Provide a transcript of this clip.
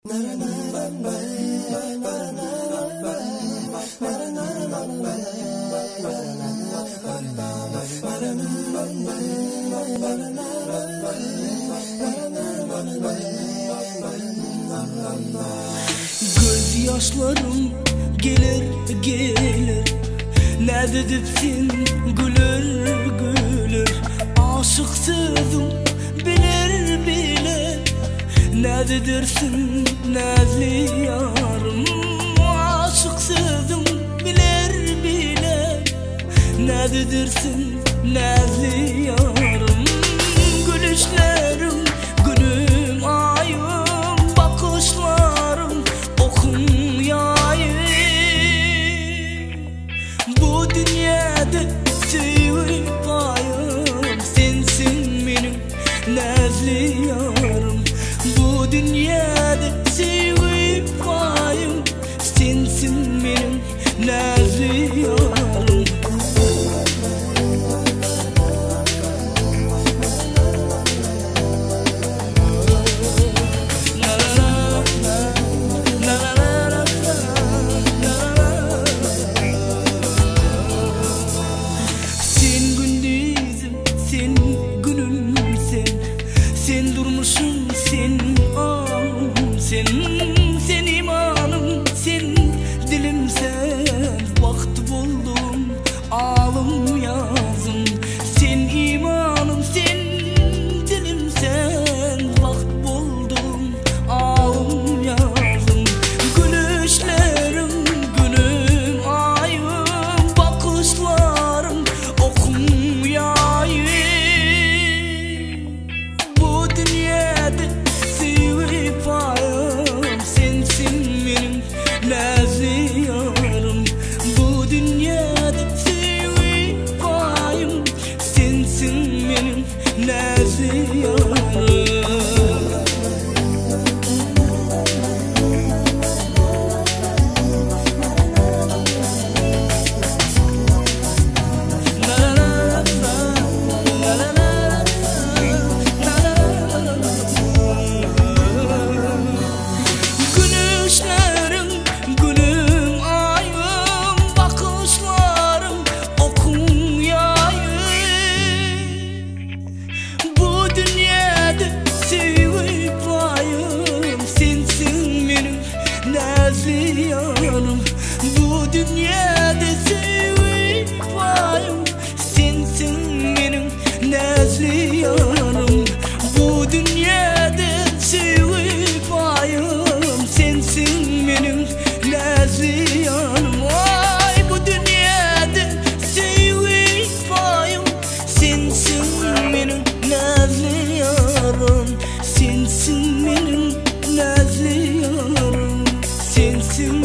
Göz yaşlarım gelir gelir, ne dedipsin gülür gülür. Aşık sözüm bilir bilir, ne dedirsin nazlı yarım. Aşık sözüm bilir bilir, ne dedirsin nazlı yarım. Gülüşlerim günüm ayım, bakışlarım okum yayım. Bu dünyada sevip ayım, sensin benim nazlı yarım. Bu dünyada sevip ayım, sensin benim nazlı yarım. Sen durmuşsun, sen anım, sen imanım, sen dilim, sen vakti buldum, alım yazım. Sen imanım, sen dilim, sen vakti buldum, alım yazım. Gülüşlerim günüm ayım, bakışlarım okum yayım. Sevip ayım, sensin benim nazlı yarım. Bu dünyada sevip ayım, sensin benim nazlı yarım. Yarım, bu dünyada sevip ayım, sensin benim nazlı yarım. Bu dünyada sevip ayım, sensin benim nazlı yarım. Ay bu dünyada sevip ayım, sensin benim nazlı yarım. Sensin benim nazlı yarım. Sensin